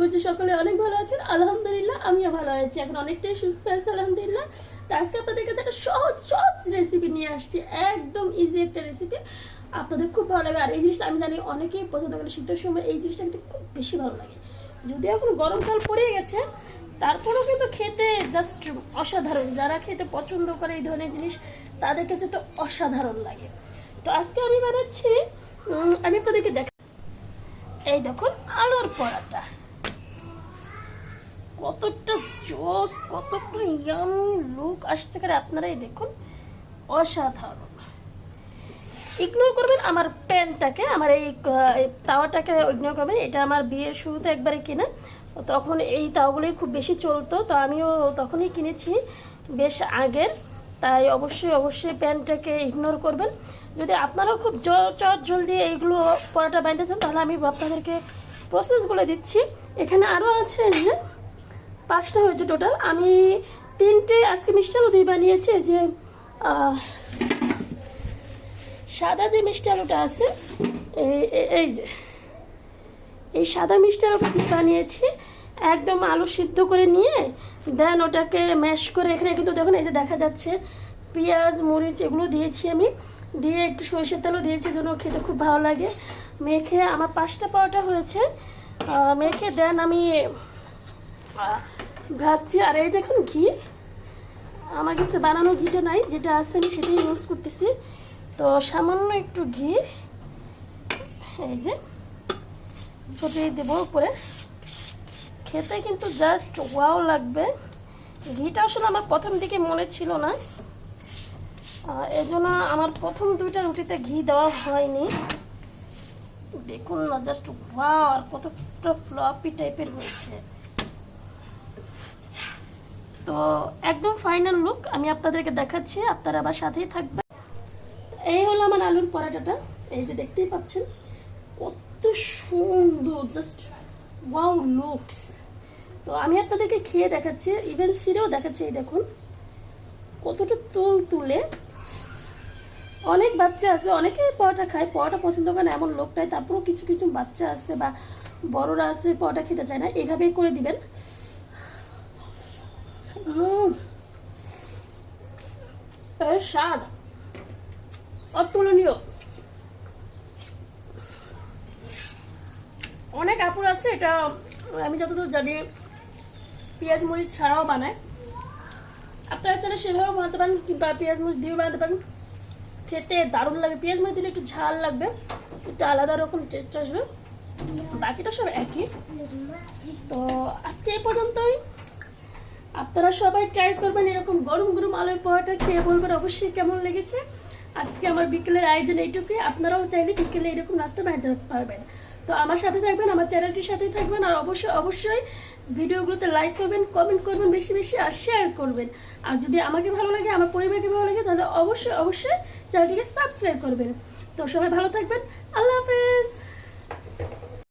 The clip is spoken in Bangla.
করছি সকলে অনেক ভালো আছেন। আলহামদুলিল্লাহ আমিও ভালো আছি, এখন অনেকটাই সুস্থ আছি আলহামদুলিল্লাহ। তো আজকে আপনাদের কাছে একটা সহজ রেসিপি নিয়ে আসছি, একদম ইজি একটা রেসিপি, আপনাদের খুব ভালো লাগে। আর এই জিনিসটা আমি জানি অনেকেই পছন্দ করে, শীতের সময় এই জিনিসটা কিন্তু খুব বেশি ভালো লাগে। যদিও এখন গরমকাল পড়ে গেছে, তারপরেও কিন্তু খেতে জাস্ট অসাধারণ। যারা খেতে পছন্দ করে এই ধরনের জিনিস তাদের কাছে তো অসাধারণ লাগে। তো আজকে আমি বানাচ্ছি, আমি আপনাদেরকে দেখ, এই দেখুন আলুর পরাটা, কতটা জোস, কতটা ইয়ামি লুক আসছে করে আপনারাই দেখুন, অসাধারণ। ইগনোর করবেন আমার প্যানটাকে, আমার এই তাওয়াটাকে ইগনোর করবেন। এটা আমার বিয়ের শুরুতে একবারে কিনা, তখন এই তাওয়াগুলোই খুব বেশি চলতো, তো আমিও তখনই কিনেছি বেশ আগের। তাই অবশ্যই প্যানটাকে ইগনোর করবেন। যদি আপনারাও খুব চট জলদি এইগুলো পরোটা বানাতে চান, তাহলে আমি আপনাদেরকে প্রসেসগুলো দিচ্ছি। এখানে আরও আছে যে 5টা হয়েছে টোটাল। আমি 3টে আজকে মিষ্টি আলু দিয়ে বানিয়েছি। যে সাদা যে মিষ্টি আলুটা আছে, এই যে এই সাদা মিষ্টি আলুটা দিয়ে বানিয়েছি। একদম আলু সিদ্ধ করে নিয়ে দেন ওটাকে ম্যাশ করে, এখানে কিন্তু দেখুন এই যে দেখা যাচ্ছে পেঁয়াজ মরিচ এগুলো দিয়েছি আমি, দিয়ে একটু সরষের তেলও দিয়েছি, যেন খেতে খুব ভালো লাগে। মেখে আমার 5টা পরোটা হয়েছে, মেখে দেন আমি ভাজছি। আর এই দেখুন ঘি, আমার কাছে বানানো ঘিটা নাই, যেটা আছে আমি সেটাই ইউজ করতেছি। তো সামান্য একটু ঘি এই যে ছড়িয়ে দেবো উপরে, খেতে কিন্তু জাস্ট ওয়াও লাগবে। ঘিটা আসলে আমার প্রথম দিকে মনে ছিল না, এজন্য আমার প্রথম 2টা রুটিতে ঘি দেওয়া হয়নি। দেখুন না জাস্ট ওয়াও, আর কতটা ফ্লপি টাইপের হয়েছে। তো একদম ফাইনাল লুক আমি আপনাদেরকে দেখাচ্ছি, আপনারা আবার সাথেই থাকবেন। এই হলো আমার আলুর পরোটাটা, এই যে দেখতেই পাচ্ছেন কত সুন্দর, জাস্ট ওয়াও লুকস। তো আমি আপনাদেরকে খেয়ে দেখাচ্ছি, ইভেন সিরেও দেখাচ্ছি। এই দেখুন কতটা তুলে। অনেক বাচ্চা আছে, অনেকে পরোটা খায়, পরোটা পছন্দ করে না এমন লোক নাই, তারপরেও কিছু কিছু বাচ্চা আছে বা বড়রা আছে পরোটা খেতে চায় না, এইভাবেই করে দিবেন। এর স্বাদ অতুলনীয়। অনেক আপুর আছে, এটা আমি যতদূর জানি পেঁয়াজ মরিচ ছাড়াও বানায়। আপনারা চাইলে সেভাবেও বানাতে পারেন, কিংবা পেঁয়াজ মরিচ দিয়েও বানাতে পারেন, খেতে দারুণ লাগে। পেঁয়াজ মরিচ দিলে একটু ঝাল লাগবে, একটু আলাদা রকম টেস্ট আসবে, বাকিটা সব একই। তো আজকে এই পর্যন্তই। আপনারা সবাই ট্রাই করবেন এরকম গরম গরম আলুর পরোটা, খেয়ে বলবেন অবশ্যই কেমন লেগেছে। আজকে আমার বিকেলের আয়োজন এইটুকুই। আপনারাও চাইলে বিকেলে এরকম নাস্তা বানাতে পারবেন। তো আমার সাথে থাকবেন, আমার চ্যানেলটির সাথেই থাকবেন। আর অবশ্যই ভিডিওগুলোতে লাইক করবেন, কমেন্ট করবেন বেশি বেশি, আর শেয়ার করবেন। আর যদি আমাকে ভালো লাগে, আমার পরিবারকে ভালো লাগে, তাহলে অবশ্যই চ্যানেলটিকে সাবস্ক্রাইব করবেন। তো সবাই ভালো থাকবেন, আল্লাহ হাফেজ।